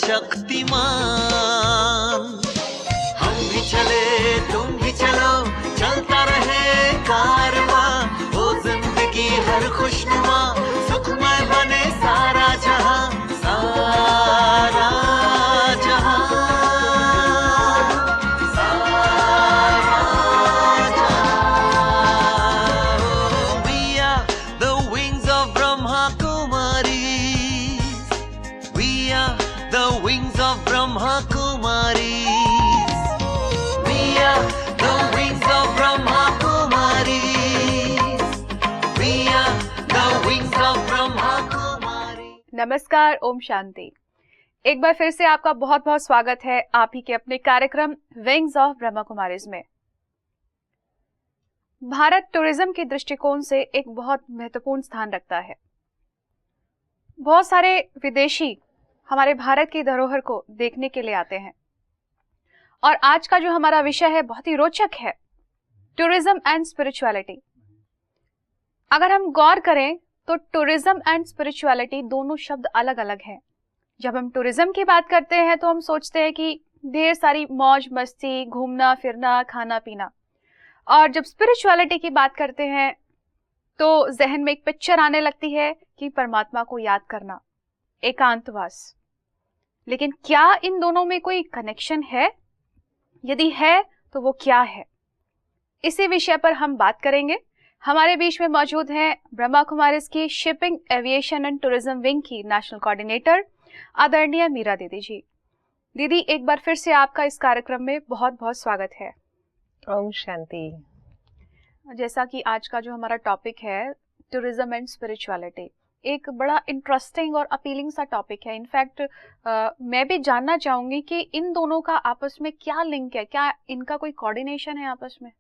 शक्तिमान। हम भी चले तुम भी चलो, चलता रहे कारवां, हो जिंदगी हर खुशनुमा, सुखमय बने सारा जहां, सारा जहां, सारा जहां। We are the wings of Brahma Kumaris. We are the wings of Brahma Kumaris. We are the wings of Brahma Kumaris. We are the wings of Brahma Kumaris. नमस्कार, ओम शांति। एक बार फिर से आपका बहुत बहुत स्वागत है आप ही के अपने कार्यक्रम विंग्स ऑफ ब्रह्मा कुमारीज में। भारत टूरिज्म के दृष्टिकोण से एक बहुत महत्वपूर्ण स्थान रखता है। बहुत सारे विदेशी हमारे भारत की धरोहर को देखने के लिए आते हैं और आज का जो हमारा विषय है बहुत ही रोचक है, टूरिज्म एंड स्पिरिचुअलिटी। अगर हम गौर करें तो टूरिज्म एंड स्पिरिचुअलिटी दोनों शब्द अलग अलग हैं। जब हम टूरिज्म की बात करते हैं तो हम सोचते हैं कि ढेर सारी मौज मस्ती, घूमना फिरना, खाना पीना, और जब स्पिरिचुअलिटी की बात करते हैं तो जहन में एक पिक्चर आने लगती है कि परमात्मा को याद करना, एकांतवास। लेकिन क्या इन दोनों में कोई कनेक्शन है? यदि है तो वो क्या है? इसी विषय पर हम बात करेंगे। हमारे बीच में मौजूद हैं ब्रह्मा कुमारीज की shipping, aviation and tourism wing की नेशनल कोऑर्डिनेटर आदरणीय मीरा दीदी जी। दीदी, एक बार फिर से आपका इस कार्यक्रम में बहुत बहुत स्वागत है। ओम शांति। जैसा कि आज का जो हमारा टॉपिक है टूरिज्म एंड स्पिरिचुअलिटी, एक बड़ा इंटरेस्टिंग और अपीलिंग सा टॉपिक है। इनफैक्ट मैं भी जानना चाहूंगी कि इन दोनों का आपस में क्या लिंक है, क्या इनका कोई कोऑर्डिनेशन है आपस में?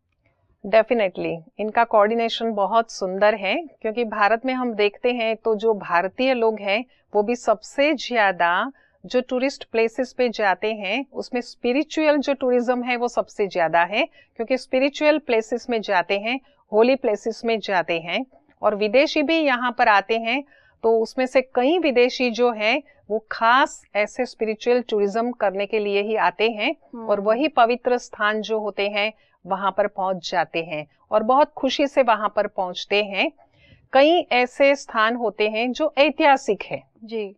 डेफिनेटली इनका कोऑर्डिनेशन बहुत सुंदर है, क्योंकि भारत में हम देखते हैं तो जो भारतीय लोग हैं वो भी सबसे ज्यादा जो टूरिस्ट प्लेसेस पे जाते हैं उसमें स्पिरिचुअल जो टूरिज्म है वो सबसे ज्यादा है, क्योंकि स्पिरिचुअल प्लेसेस में जाते हैं, होली प्लेसेस में जाते हैं। और विदेशी भी यहाँ पर आते हैं, तो उसमें से कई विदेशी जो हैं वो खास ऐसे स्पिरिचुअल टूरिज्म करने के लिए ही आते हैं और वही पवित्र स्थान जो होते हैं वहां पर पहुंच जाते हैं और बहुत खुशी से वहां पर पहुंचते हैं। कई ऐसे स्थान होते हैं जो ऐतिहासिक है जी,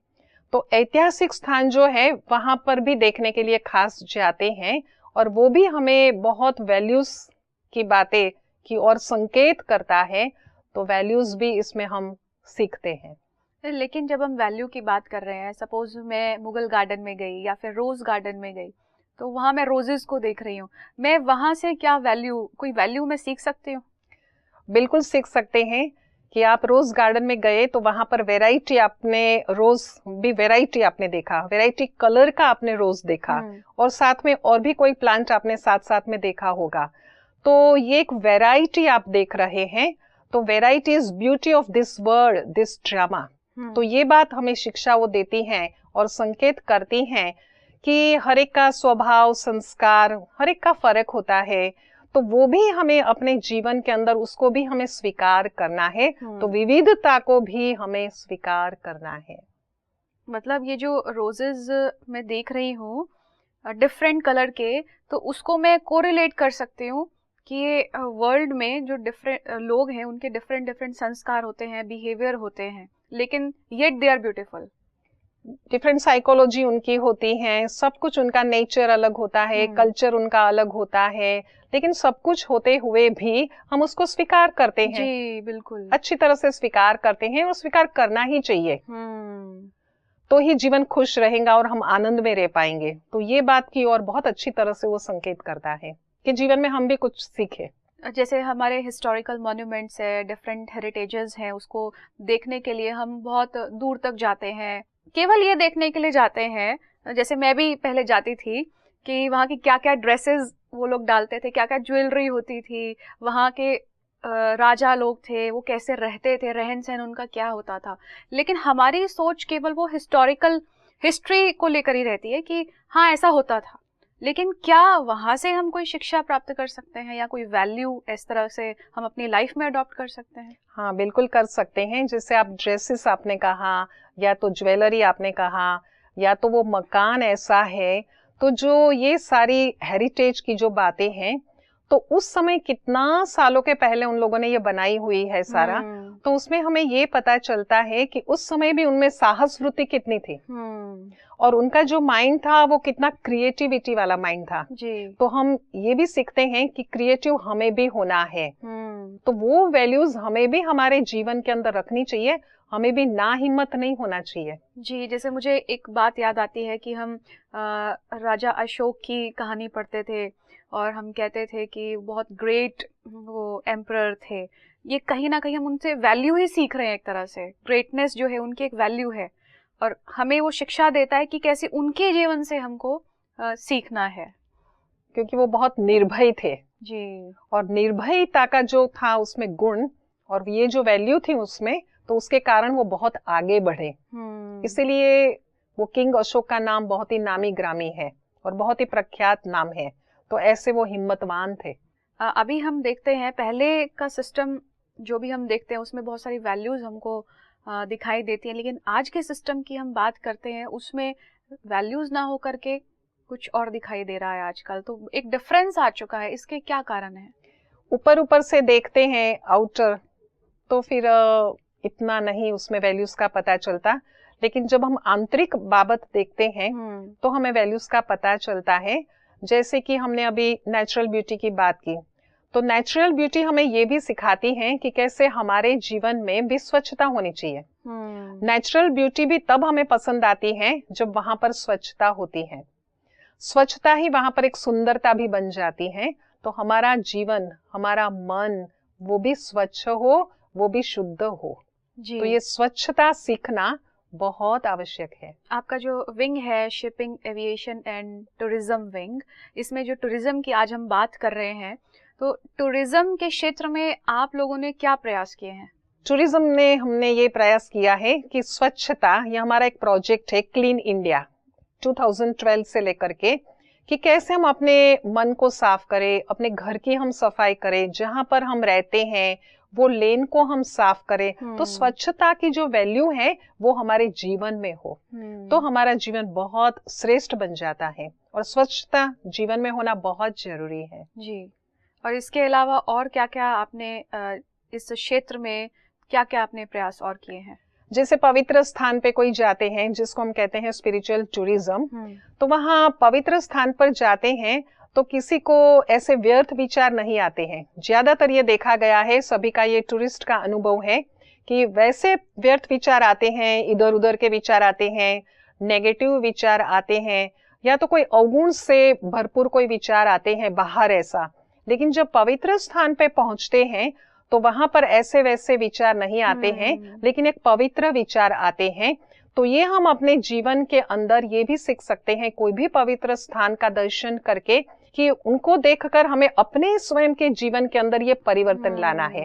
तो ऐतिहासिक स्थान जो है वहां पर भी देखने के लिए खास जाते हैं और वो भी हमें बहुत वैल्यूज की बातें की और संकेत करता है, तो वैल्यूज भी इसमें हम सीखते हैं। लेकिन जब हम वैल्यू की बात कर रहे हैं, सपोज मैं मुगल गार्डन में गई या फिर रोज गार्डन में गई, तो वहां मैं रोजेस को देख रही हूँ, मैं वहां से क्या कोई वैल्यू मैं सीख सकती हूँ? बिल्कुल सीख सकते हैं कि आप रोज गार्डन में गए तो वहां पर वैरायटी, आपने रोज भी वैरायटी आपने देखा, वैरायटी कलर का आपने रोज देखा और साथ में और भी कोई प्लांट आपने साथ साथ में देखा होगा, तो ये एक वैरायटी आप देख रहे हैं। तो variety is beauty of this world, this drama. तो ये बात हमें शिक्षा वो देती हैं और संकेत करती हैं कि हर एक का स्वभाव, संस्कार, हर एक का फर्क होता है, तो वो भी हमें अपने जीवन के अंदर उसको भी हमें स्वीकार करना है। तो विविधता को भी हमें स्वीकार करना है। मतलब ये जो रोजेस मैं देख रही हूँ डिफरेंट कलर के, तो उसको मैं कोरिलेट कर सकती हूँ कि ये वर्ल्ड में जो डिफरेंट लोग हैं उनके डिफरेंट डिफरेंट संस्कार होते हैं, बिहेवियर होते हैं, लेकिन yet they are beautiful. Different psychology उनकी होती है, सब कुछ उनका नेचर अलग होता है, कल्चर उनका अलग होता है, लेकिन सब कुछ होते हुए भी हम उसको स्वीकार करते हैं। जी बिल्कुल, अच्छी तरह से स्वीकार करते हैं और स्वीकार करना ही चाहिए। तो ही जीवन खुश रहेगा और हम आनंद में रह पाएंगे। तो ये बात की और बहुत अच्छी तरह से वो संकेत करता है कि जीवन में हम भी कुछ सीखे। जैसे हमारे हिस्टोरिकल मॉन्यूमेंट्स है, डिफरेंट हेरिटेजेस हैं, उसको देखने के लिए हम बहुत दूर तक जाते हैं, केवल ये देखने के लिए जाते हैं। जैसे मैं भी पहले जाती थी कि वहाँ की क्या क्या ड्रेसेस वो लोग डालते थे, क्या क्या ज्वेलरी होती थी, वहाँ के राजा लोग थे वो कैसे रहते थे, रहन सहन उनका क्या होता था। लेकिन हमारी सोच केवल वो हिस्टोरिकल हिस्ट्री को लेकर ही रहती है कि हाँ ऐसा होता था, लेकिन क्या वहाँ से हम कोई शिक्षा प्राप्त कर सकते हैं या कोई वैल्यू इस तरह से हम अपनी लाइफ में अडॉप्ट कर सकते हैं? हाँ बिल्कुल कर सकते हैं। जैसे आप ड्रेसेस आपने कहा या तो ज्वेलरी आपने कहा, या तो वो मकान ऐसा है, तो जो ये सारी हेरिटेज की जो बातें हैं, तो उस समय कितना सालों के पहले उन लोगों ने ये बनाई हुई है सारा, तो उसमें हमें ये पता चलता है कि उस समय भी उनमें साहस वृत्ति कितनी थी और उनका जो माइंड था वो कितना क्रिएटिविटी वाला माइंड था जी। तो हम ये भी सीखते हैं कि क्रिएटिव हमें भी होना है। तो वो वैल्यूज हमें भी हमारे जीवन के अंदर रखनी चाहिए, हमें भी ना हिम्मत नहीं होना चाहिए। जी, जैसे मुझे एक बात याद आती है कि हम राजा अशोक की कहानी पढ़ते थे और हम कहते थे कि बहुत ग्रेट वो एम्परर थे। ये कहीं ना कहीं हम उनसे वैल्यू ही सीख रहे हैं, एक तरह से ग्रेटनेस जो है उनकी एक वैल्यू है और हमें वो शिक्षा देता है कि कैसे उनके जीवन से हमको सीखना है, क्योंकि वो बहुत निर्भय थे जी। और निर्भयता का जो था उसमें गुण और ये जो वैल्यू थी उसमें, तो उसके कारण वो बहुत आगे बढ़े। इसीलिए वो किंग अशोक का नाम बहुत ही नामी ग्रामी है और बहुत ही प्रख्यात नाम है। तो ऐसे वो हिम्मतवान थे। अभी हम देखते हैं पहले का सिस्टम जो भी हम देखते हैं उसमें बहुत सारी वैल्यूज हमको दिखाई देती हैं, लेकिन आज के सिस्टम की हम बात करते हैं उसमें वैल्यूज ना हो करके कुछ और दिखाई दे रहा है आजकल। तो एक डिफरेंस आ चुका है, इसके क्या कारण है? ऊपर ऊपर से देखते हैं आउटर, तो फिर इतना नहीं उसमें वैल्यूज का पता चलता, लेकिन जब हम आंतरिक बाबत देखते हैं तो हमें वैल्यूज का पता चलता है। जैसे कि हमने अभी नेचुरल ब्यूटी की बात की, तो नेचुरल ब्यूटी हमें ये भी सिखाती है कि कैसे हमारे जीवन में भी स्वच्छता होनी चाहिए। नेचुरल ब्यूटी भी तब हमें पसंद आती है जब वहां पर स्वच्छता होती है। स्वच्छता ही वहां पर एक सुंदरता भी बन जाती है। तो हमारा जीवन, हमारा मन वो भी स्वच्छ हो, वो भी शुद्ध हो जी। तो ये स्वच्छता सीखना बहुत आवश्यक है। आपका जो विंग है shipping, aviation and tourism wing, इसमें जो टूरिज्म की आज हम बात कर रहे हैं, तो टूरिज्म के क्षेत्र में आप लोगों ने क्या प्रयास किए हैं? टूरिज्म ने हमने ये प्रयास किया है कि स्वच्छता, ये हमारा एक प्रोजेक्ट है क्लीन इंडिया 2012 से लेकर के, कि कैसे हम अपने मन को साफ करें, अपने घर की हम सफाई करें, जहां पर हम रहते हैं वो लेन को हम साफ करें। तो स्वच्छता की जो वैल्यू है वो हमारे जीवन में हो तो हमारा जीवन बहुत श्रेष्ठ बन जाता है और स्वच्छता जीवन में होना बहुत जरूरी है जी। और इसके अलावा और क्या क्या आपने इस क्षेत्र में क्या क्या आपने प्रयास और किए हैं? जैसे पवित्र स्थान पे कोई जाते हैं जिसको हम कहते हैं स्पिरिचुअल टूरिज्म, तो वहाँ पवित्र स्थान पर जाते हैं तो किसी को ऐसे व्यर्थ विचार नहीं आते हैं। ज्यादातर ये देखा गया है, सभी का ये टूरिस्ट का अनुभव है कि वैसे व्यर्थ विचार आते हैं, इधर उधर के विचार आते हैं, नेगेटिव विचार आते हैं, या तो कोई अवगुण से भरपूर कोई विचार आते हैं बाहर ऐसा। लेकिन जब पवित्र स्थान पे पहुंचते हैं तो वहां पर ऐसे वैसे विचार नहीं आते हैं, लेकिन एक पवित्र विचार आते हैं। तो ये हम अपने जीवन के अंदर ये भी सीख सकते हैं कोई भी पवित्र स्थान का दर्शन करके, कि उनको देखकर हमें अपने स्वयं के जीवन के अंदर ये परिवर्तन लाना है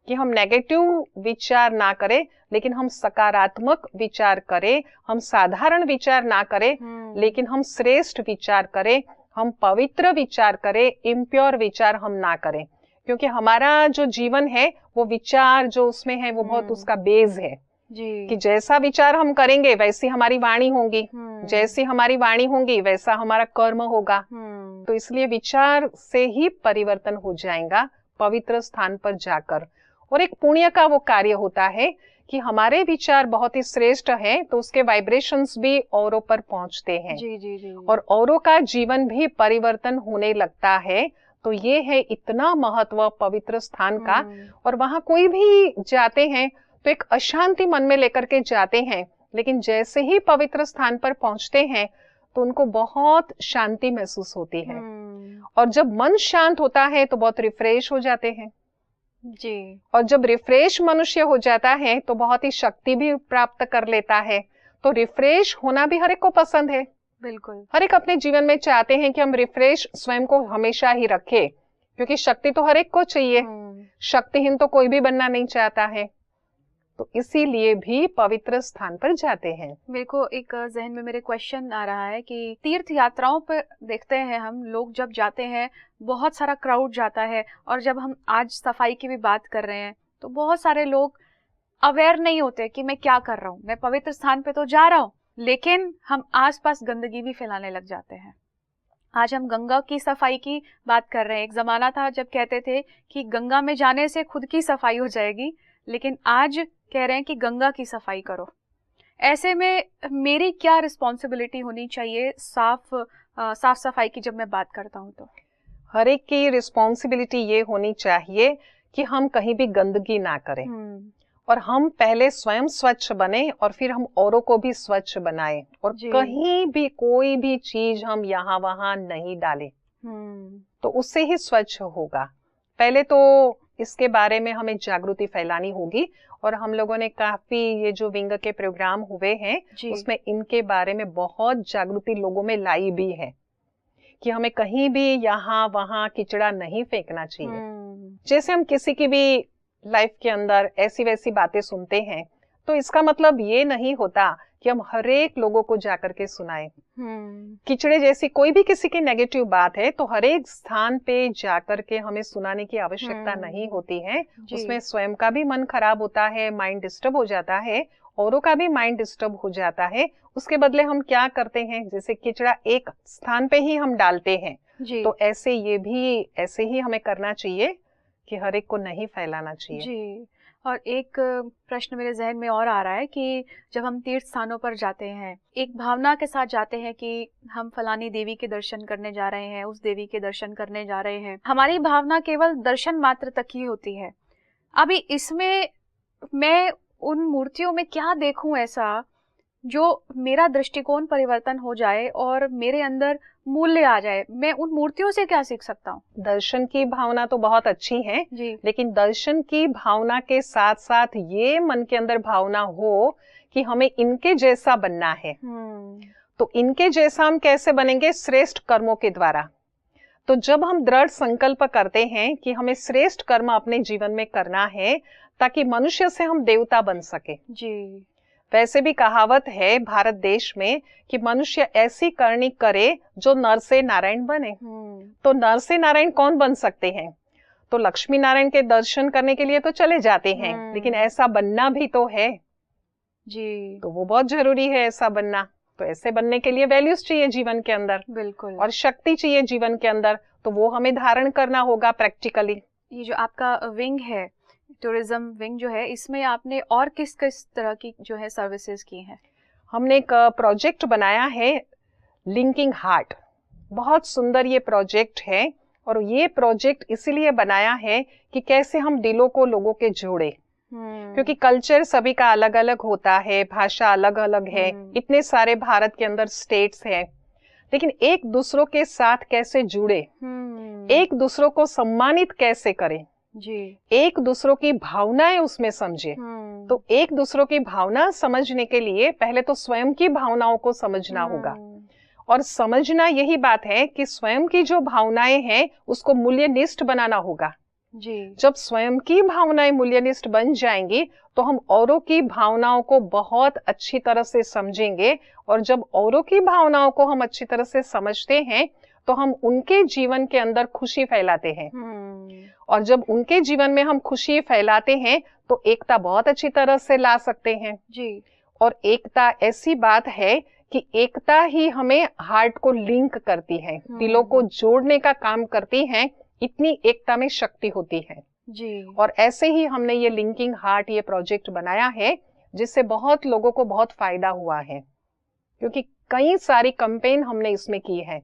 कि हम नेगेटिव विचार ना करें, लेकिन हम सकारात्मक विचार करें, हम साधारण विचार ना करें, लेकिन हम श्रेष्ठ विचार करें, हम पवित्र विचार करें, इम्प्योर विचार हम ना करें। क्योंकि हमारा जो जीवन है वो विचार जो उसमें है वो बहुत उसका बेस है जी। कि जैसा विचार हम करेंगे वैसी हमारी वाणी होगी, जैसी हमारी वाणी होगी वैसा हमारा कर्म होगा। तो इसलिए विचार से ही परिवर्तन हो जाएगा पवित्र स्थान पर जाकर। और एक पुण्य का वो कार्य होता है कि हमारे विचार बहुत ही श्रेष्ठ हैं, तो उसके वाइब्रेशंस भी औरों पर पहुंचते हैं जी, जी, जी। और औरों का जीवन भी परिवर्तन होने लगता है। तो ये है इतना महत्व पवित्र स्थान का। और वहां कोई भी जाते हैं तो एक अशांति मन में लेकर के जाते हैं, लेकिन जैसे ही पवित्र स्थान पर पहुंचते हैं तो उनको बहुत शांति महसूस होती है। और जब मन शांत होता है तो बहुत रिफ्रेश हो जाते हैं जी। और जब रिफ्रेश मनुष्य हो जाता है तो बहुत ही शक्ति भी प्राप्त कर लेता है। तो रिफ्रेश होना भी हर एक को पसंद है, बिल्कुल। हर एक अपने जीवन में चाहते हैं कि हम रिफ्रेश स्वयं को हमेशा ही रखें, क्योंकि शक्ति तो हर एक को चाहिए, शक्तिहीन तो कोई भी बनना नहीं चाहता है। तो इसीलिए भी पवित्र स्थान पर जाते हैं। मेरे को एक जहन में मेरे क्वेश्चन आ रहा है कि तीर्थ यात्राओं पर देखते हैं हम लोग जब जाते हैं बहुत सारा क्राउड जाता है, और जब हम आज सफाई की भी बात कर रहे हैं तो बहुत सारे लोग अवेयर नहीं होते कि मैं क्या कर रहा हूँ। मैं पवित्र स्थान पे तो जा रहा हूँ लेकिन हम आसपास गंदगी भी फैलाने लग जाते हैं। आज हम गंगा की सफाई की बात कर रहे हैं। एक ज़माना था जब कहते थे कि गंगा में जाने से खुद की सफाई हो जाएगी, लेकिन आज कह रहे हैं कि गंगा की सफाई करो। ऐसे में मेरी क्या रिस्पॉन्सिबिलिटी होनी चाहिए साफ सफाई की जब मैं बात करता हूँ तो? हर एक की रिस्पॉन्सिबिलिटी ये होनी चाहिए कि हम कहीं भी गंदगी ना करें और हम पहले स्वयं स्वच्छ बने और फिर हम औरों को भी स्वच्छ बनाएं और कहीं भी कोई भी चीज हम यहाँ वहाँ नहीं डालें, तो उससे ही स्वच्छ होगा। पहले तो इसके बारे में हमें जागृति फैलानी होगी और हम लोगों ने काफी ये जो विंग के प्रोग्राम हुए हैं उसमें इनके बारे में बहुत जागृति लोगों में लाई भी है कि हमें कहीं भी यहाँ वहाँ कचरा नहीं फेंकना चाहिए। जैसे हम किसी की भी लाइफ के अंदर ऐसी वैसी बातें सुनते हैं तो इसका मतलब ये नहीं होता कि हम हर एक लोगों को जाकर के सुनाएं। कीचड़े जैसी कोई भी किसी की नेगेटिव बात है तो हर एक स्थान पे जाकर के हमें सुनाने की आवश्यकता नहीं होती है। उसमें स्वयं का भी मन खराब होता है, माइंड डिस्टर्ब हो जाता है, औरों का भी माइंड डिस्टर्ब हो जाता है। उसके बदले हम क्या करते हैं, जैसे कीचड़ा एक स्थान पे ही हम डालते हैं तो ऐसे ये भी ऐसे ही हमें करना चाहिए कि हर एक को नहीं फैलाना चाहिए। जी। और एक प्रश्न मेरे जहन में और आ रहा है कि जब हम तीर्थ स्थानों पर जाते हैं, एक भावना के साथ जाते हैं कि हम फलानी देवी के दर्शन करने जा रहे हैं, उस देवी के दर्शन करने जा रहे हैं, हमारी भावना केवल दर्शन मात्र तक ही होती है। अभी इसमें मैं उन मूर्तियों में क्या देखूं ऐसा जो मेरा दृष्टिकोण परिवर्तन हो जाए और मेरे अंदर मूल्य आ जाए? मैं उन मूर्तियों से क्या सीख सकता हूँ? दर्शन की भावना तो बहुत अच्छी है जी। लेकिन दर्शन की भावना के साथ साथ ये मन के अंदर भावना हो कि हमें इनके जैसा बनना है। तो इनके जैसा हम कैसे बनेंगे? श्रेष्ठ कर्मों के द्वारा। तो जब हम दृढ़ संकल्प करते हैं कि हमें श्रेष्ठ कर्म अपने जीवन में करना है ताकि मनुष्य से हम देवता बन सके। जी। वैसे भी कहावत है भारत देश में कि मनुष्य ऐसी करनी करे जो नर से नारायण बने। तो नर से नारायण कौन बन सकते हैं? तो लक्ष्मी नारायण के दर्शन करने के लिए तो चले जाते हैं लेकिन ऐसा बनना भी तो है जी। तो वो बहुत जरूरी है ऐसा बनना। तो ऐसे बनने के लिए वैल्यूज चाहिए जीवन के अंदर, बिल्कुल, और शक्ति चाहिए जीवन के अंदर, तो वो हमें धारण करना होगा प्रैक्टिकली। ये जो आपका विंग है, टूरिज्म विंग जो है, इसमें आपने और किस किस तरह की जो है सर्विसेज की हैं? हमने एक प्रोजेक्ट बनाया है लिंकिंग हार्ट। बहुत सुंदर ये प्रोजेक्ट है और ये प्रोजेक्ट इसीलिए बनाया है कि कैसे हम दिलों को लोगों के जोड़े, क्योंकि कल्चर सभी का अलग अलग होता है, भाषा अलग अलग है, इतने सारे भारत के अंदर स्टेट्स हैं, लेकिन एक दूसरों के साथ कैसे जुड़े, एक दूसरों को सम्मानित कैसे करें जी, एक दूसरों की भावनाएं उसमें समझे। तो एक दूसरों की भावना समझने के लिए पहले तो स्वयं की भावनाओं को समझना होगा और समझना यही बात है कि स्वयं की जो भावनाएं हैं उसको मूल्यनिष्ठ बनाना होगा जी। जब स्वयं की भावनाएं मूल्यनिष्ठ बन जाएंगी तो हम औरों की भावनाओं को बहुत अच्छी तरह से समझेंगे और जब औरों की भावनाओं को हम अच्छी तरह से समझते हैं तो हम उनके जीवन के अंदर खुशी फैलाते हैं और जब उनके जीवन में हम खुशी फैलाते हैं तो एकता बहुत अच्छी तरह से ला सकते हैं जी। और एकता ऐसी बात है कि एकता ही हमें हार्ट को लिंक करती है, दिलों को जोड़ने का काम करती है। इतनी एकता में शक्ति होती है जी। और ऐसे ही हमने ये लिंकिंग हार्ट ये प्रोजेक्ट बनाया है जिससे बहुत लोगों को बहुत फायदा हुआ है, क्योंकि कई सारी कैंपेन हमने इसमें की है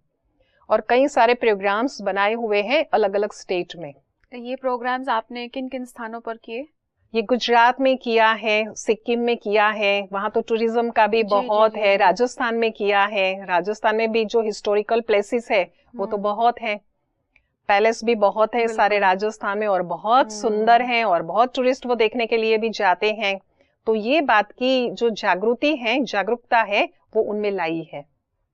और कई सारे प्रोग्राम्स बनाए हुए हैं अलग अलग स्टेट में। ये प्रोग्राम्स आपने किन किन स्थानों पर किए? ये गुजरात में किया है, सिक्किम में किया है, वहाँ तो टूरिज्म का भी बहुत है, राजस्थान में किया है, राजस्थान में भी जो हिस्टोरिकल प्लेसेस है वो तो बहुत है, पैलेस भी बहुत है सारे राजस्थान में और बहुत सुंदर हैं और बहुत टूरिस्ट वो देखने के लिए भी जाते हैं। तो ये बात की जो जागृति है, जागरूकता है, वो उनमें लाई है।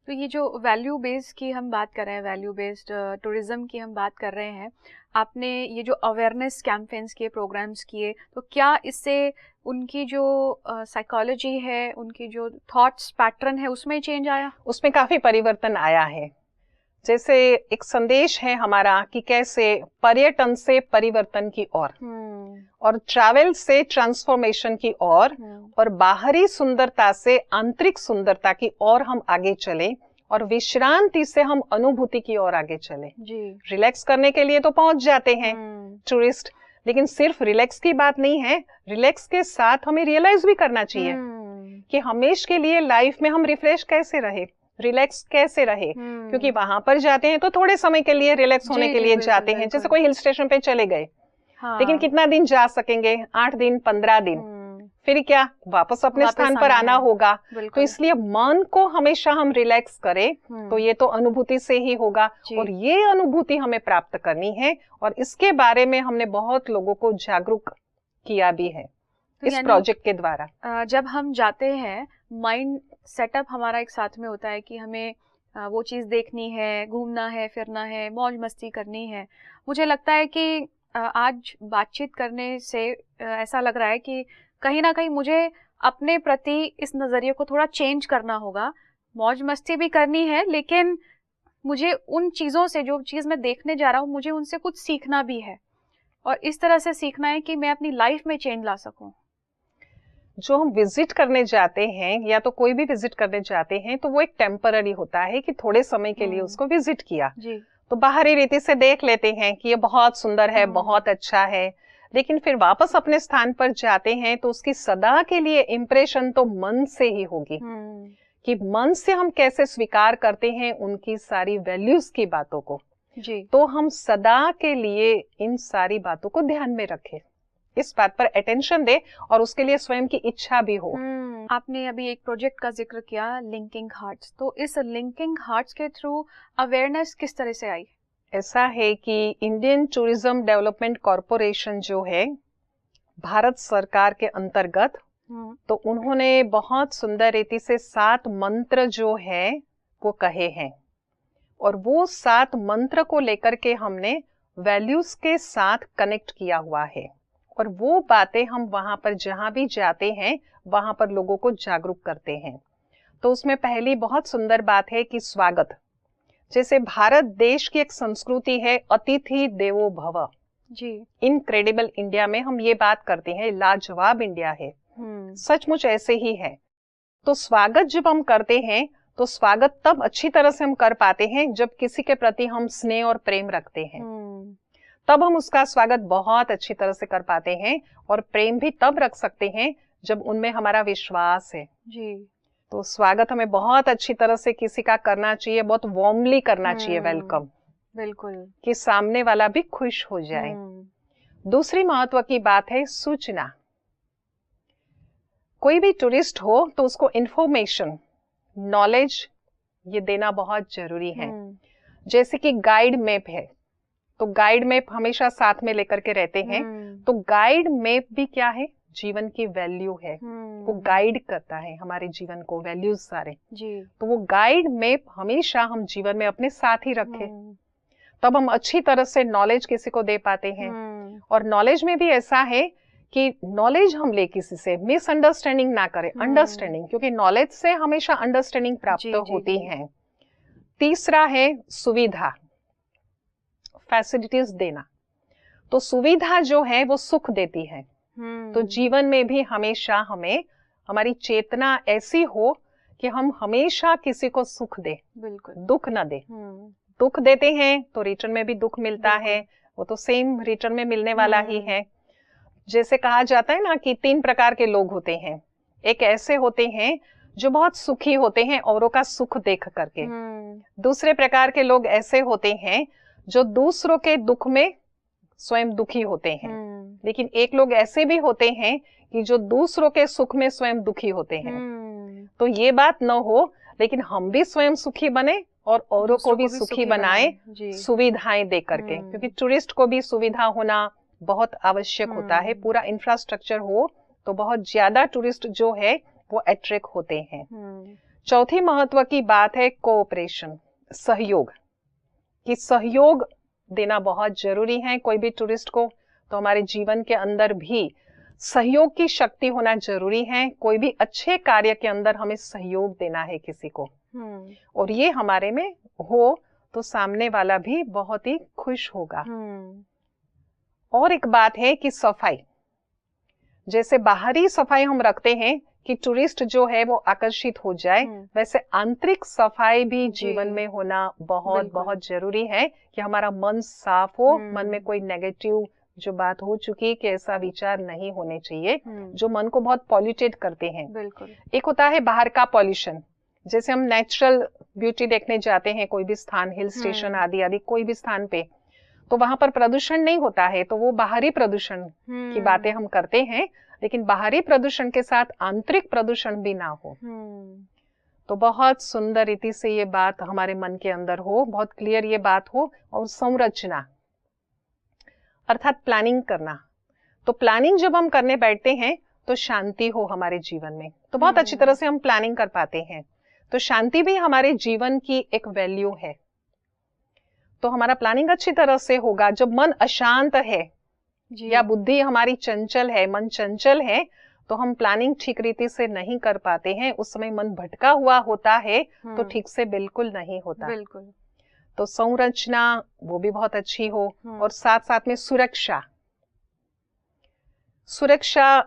तो ये जो वैल्यू बेस्ड की हम बात कर रहे हैं, वैल्यू बेस्ड टूरिज्म की हम बात कर रहे हैं, आपने ये जो अवेयरनेस कैंपेन्स किए, प्रोग्राम्स किए, तो क्या इससे उनकी जो साइकोलॉजी है, उनकी जो थॉट्स पैटर्न है, उसमें चेंज आया? उसमें काफी परिवर्तन आया है। जैसे एक संदेश है हमारा कि कैसे पर्यटन से परिवर्तन की ओर, और ट्रैवल से ट्रांसफॉर्मेशन की ओर और बाहरी सुंदरता से आंतरिक सुंदरता की ओर हम आगे चले और विश्रांति से हम अनुभूति की ओर आगे चले। जी। रिलैक्स करने के लिए तो पहुंच जाते हैं टूरिस्ट, लेकिन सिर्फ रिलैक्स की बात नहीं है, रिलैक्स के साथ हमें रियलाइज भी करना चाहिए कि हमेशा के लिए लाइफ में हम रिफ्रेश कैसे रहे, रिलैक्स कैसे रहे, क्योंकि वहां पर जाते हैं तो थोड़े समय के लिए रिलैक्स होने के लिए जाते हैं। जैसे कोई हिल स्टेशन पे चले गए, लेकिन कितना दिन जा सकेंगे, 8 दिन 15 दिन, फिर क्या वापस अपने स्थान पर आना होगा। तो इसलिए मन को हमेशा हम रिलैक्स करें तो ये तो अनुभूति से ही होगा, और ये अनुभूति हमें प्राप्त करनी है, और इसके बारे में हमने बहुत लोगों को जागरूक किया भी है इस प्रोजेक्ट के द्वारा। जब हम जाते हैं, माइंड सेटअप हमारा एक साथ में होता है कि हमें वो चीज़ देखनी है, घूमना है, फिरना है, मौज मस्ती करनी है। मुझे लगता है कि आज बातचीत करने से ऐसा लग रहा है कि कहीं ना कहीं मुझे अपने प्रति इस नज़रिए को थोड़ा चेंज करना होगा। मौज मस्ती भी करनी है, लेकिन मुझे उन चीज़ों से, जो चीज़ मैं देखने जा रहा हूँ, मुझे उनसे कुछ सीखना भी है, और इस तरह से सीखना है कि मैं अपनी लाइफ में चेंज ला सकूं। जो हम विजिट करने जाते हैं या तो कोई भी विजिट करने जाते हैं तो वो एक टेम्पररी होता है कि थोड़े समय के लिए उसको विजिट किया जी। तो बाहरी रीति से देख लेते हैं कि ये बहुत सुंदर है, बहुत अच्छा है, लेकिन फिर वापस अपने स्थान पर जाते हैं तो उसकी सदा के लिए इम्प्रेशन तो मन से ही होगी कि मन से हम कैसे स्वीकार करते हैं उनकी सारी वैल्यूज की बातों को जी। तो हम सदा के लिए इन सारी बातों को ध्यान में रखें, इस बात पर अटेंशन दे और उसके लिए स्वयं की इच्छा भी हो। आपने अभी एक प्रोजेक्ट का जिक्र किया, लिंकिंग हार्ट्स, तो इस लिंकिंग हार्ट्स के थ्रू अवेयरनेस किस तरह से आई? ऐसा है कि इंडियन टूरिज्म डेवलपमेंट कॉरपोरेशन जो है भारत सरकार के अंतर्गत, तो उन्होंने बहुत सुंदर रीति से 7 मंत्र जो है वो कहे हैं, और वो 7 मंत्र को लेकर के हमने वैल्यूज के साथ कनेक्ट किया हुआ है, और वो बातें हम वहां पर जहां भी जाते हैं वहां पर लोगों को जागरूक करते हैं। तो उसमें पहली बहुत सुंदर बात है कि स्वागत, जैसे भारत देश की एक संस्कृति है अतिथि देवो भव जी। इनक्रेडिबल इंडिया में हम ये बात करते हैं, लाजवाब इंडिया है, सचमुच ऐसे ही है। तो स्वागत जब हम करते हैं तो स्वागत तब अच्छी तरह से हम कर पाते हैं जब किसी के प्रति हम स्नेह और प्रेम रखते हैं, तब हम उसका स्वागत बहुत अच्छी तरह से कर पाते हैं, और प्रेम भी तब रख सकते हैं जब उनमें हमारा विश्वास है जी। तो स्वागत हमें बहुत अच्छी तरह से किसी का करना चाहिए, बहुत वार्मली करना चाहिए, वेलकम, बिल्कुल, कि सामने वाला भी खुश हो जाए। दूसरी महत्व की बात है सूचना। कोई भी टूरिस्ट हो तो उसको इंफॉर्मेशन, नॉलेज ये देना बहुत जरूरी है। जैसे कि गाइड मैप है, तो गाइड मैप हमेशा साथ में लेकर के रहते हैं, तो गाइड मैप भी क्या है, जीवन की वैल्यू है, वो गाइड करता है हमारे जीवन को, वैल्यूज सारे जी। तो वो गाइड मैप हमेशा हम जीवन में अपने साथ ही रखें, तब हम अच्छी तरह से नॉलेज किसी को दे पाते हैं। और नॉलेज में भी ऐसा है कि नॉलेज हम ले किसी से, मिसअंडरस्टैंडिंग ना करें, अंडरस्टैंडिंग, क्योंकि नॉलेज से हमेशा अंडरस्टैंडिंग प्राप्त होती है। तीसरा है सुविधा, फैसिलिटीज देना। तो सुविधा जो है वो सुख देती है, तो जीवन में भी हमेशा हमें हमारी चेतना ऐसी हो कि हम हमेशा किसी को सुख दे, बिल्कुल दुख ना दे। दुख देते हैं तो रिटर्न में भी दुख मिलता है, वो तो सेम रिटर्न में मिलने वाला ही है। जैसे कहा जाता है ना कि 3 प्रकार के लोग होते हैं, एक ऐसे होते हैं जो बहुत सुखी होते हैं औरों का सुख देख करके, दूसरे प्रकार के लोग ऐसे होते हैं जो दूसरों के दुख में स्वयं दुखी होते हैं, लेकिन एक लोग ऐसे भी होते हैं कि जो दूसरों के सुख में स्वयं दुखी होते हैं। तो ये बात न हो, लेकिन हम भी स्वयं सुखी बने और औरों को भी सुखी बनाए, सुविधाएं दे करके, क्योंकि टूरिस्ट को भी सुविधा होना बहुत आवश्यक होता है। पूरा इंफ्रास्ट्रक्चर हो तो बहुत ज्यादा टूरिस्ट जो है वो अट्रैक्ट होते हैं। चौथी महत्व की बात है कोऑपरेशन, सहयोग, कि सहयोग देना बहुत जरूरी है कोई भी टूरिस्ट को। तो हमारे जीवन के अंदर भी सहयोग की शक्ति होना जरूरी है। कोई भी अच्छे कार्य के अंदर हमें सहयोग देना है किसी को, और ये हमारे में हो तो सामने वाला भी बहुत ही खुश होगा। और एक बात है कि सफाई, जैसे बाहरी सफाई हम रखते हैं कि टूरिस्ट जो है वो आकर्षित हो जाए, वैसे आंतरिक सफाई भी जीवन में होना बहुत बिल्कुल। बहुत जरूरी है कि हमारा मन साफ हो, मन में कोई नेगेटिव जो बात हो चुकी है कि ऐसा विचार नहीं होने चाहिए जो मन को बहुत पॉल्यूटेड करते हैं। बिल्कुल। एक होता है बाहर का पॉल्यूशन, जैसे हम नेचुरल ब्यूटी देखने जाते हैं कोई भी स्थान, हिल स्टेशन आदि आदि कोई भी स्थान पे, तो वहां पर प्रदूषण नहीं होता है, तो वो बाहरी प्रदूषण की बातें हम करते हैं, लेकिन बाहरी प्रदूषण के साथ आंतरिक प्रदूषण भी ना हो। तो बहुत सुंदर रीति से ये बात हमारे मन के अंदर हो, बहुत क्लियर ये बात हो। और संरचना अर्थात प्लानिंग करना, तो प्लानिंग जब हम करने बैठते हैं तो शांति हो हमारे जीवन में, तो बहुत अच्छी तरह से हम प्लानिंग कर पाते हैं। तो शांति भी हमारे जीवन की एक वैल्यू है। तो हमारा प्लानिंग अच्छी तरह से होगा। जब मन अशांत है या बुद्धि हमारी चंचल है, मन चंचल है, तो हम प्लानिंग ठीक रीति से नहीं कर पाते हैं। उस समय मन भटका हुआ होता है तो ठीक से बिल्कुल नहीं होता। बिल्कुल। तो संरचना वो भी बहुत अच्छी हो, और साथ साथ में सुरक्षा। सुरक्षा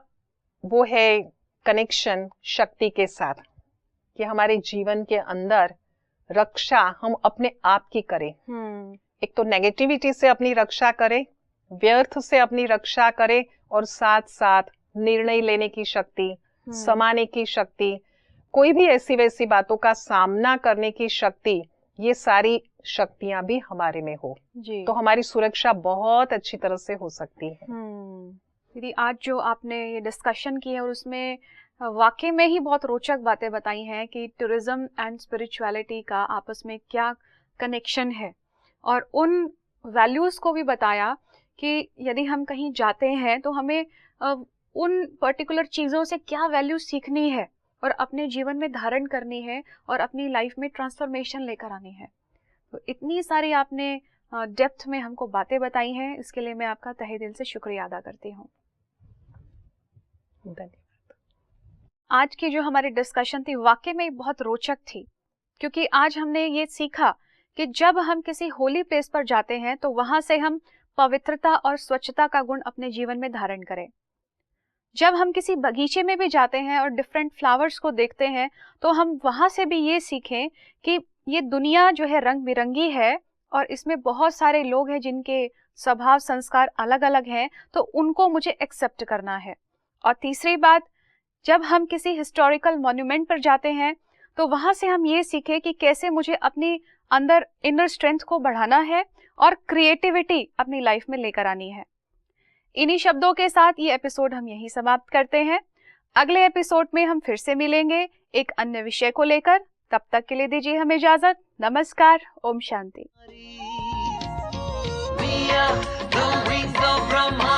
वो है कनेक्शन शक्ति के साथ, कि हमारे जीवन के अंदर रक्षा हम अपने आप की करें। एक तो नेगेटिविटी से अपनी रक्षा करें, व्यर्थ से अपनी रक्षा करें, और साथ साथ निर्णय लेने की शक्ति, समाने की शक्ति, कोई भी ऐसी वैसी बातों का सामना करने की शक्ति, ये सारी शक्तियां भी हमारे में हो जी। तो हमारी सुरक्षा बहुत अच्छी तरह से हो सकती है। दीदी, आज जो आपने ये डिस्कशन की है और उसमें वाकई में ही बहुत रोचक बातें बताई हैं कि टूरिज्म एंड स्पिरिचुअलिटी का आपस में क्या कनेक्शन है, और उन वैल्यूज़ को भी बताया कि यदि हम कहीं जाते हैं तो हमें उन पर्टिकुलर चीज़ों से क्या वैल्यू सीखनी है और अपने जीवन में धारण करनी है और अपनी लाइफ में ट्रांसफॉर्मेशन लेकर आनी है। तो इतनी सारी आपने डेप्थ में हमको बातें बताई हैं, इसके लिए मैं आपका तहे दिल से शुक्रिया अदा करती हूँ। धन्यवाद। आज की जो हमारी डिस्कशन थी वाकई में बहुत रोचक थी, क्योंकि आज हमने ये सीखा कि जब हम किसी होली प्लेस पर जाते हैं तो वहां से हम पवित्रता और स्वच्छता का गुण अपने जीवन में धारण करें। जब हम किसी बगीचे में भी जाते हैं और डिफरेंट फ्लावर्स को देखते हैं तो हम वहां से भी ये सीखें कि ये दुनिया जो है रंग बिरंगी है और इसमें बहुत सारे लोग हैं जिनके स्वभाव संस्कार अलग अलग हैं, तो उनको मुझे एक्सेप्ट करना है। और तीसरी बात, जब हम किसी हिस्टोरिकल मॉन्यूमेंट पर जाते हैं तो वहां से हम ये सीखें कि कैसे मुझे अपनी अंदर इनर स्ट्रेंथ को बढ़ाना है और क्रिएटिविटी अपनी लाइफ में लेकर आनी है। इन्हीं शब्दों के साथ ये एपिसोड हम यहीं समाप्त करते हैं। अगले एपिसोड में हम फिर से मिलेंगे एक अन्य विषय को लेकर। तब तक के लिए दीजिए हमें इजाजत। नमस्कार, Om Shanti. We are the wings of Brahma.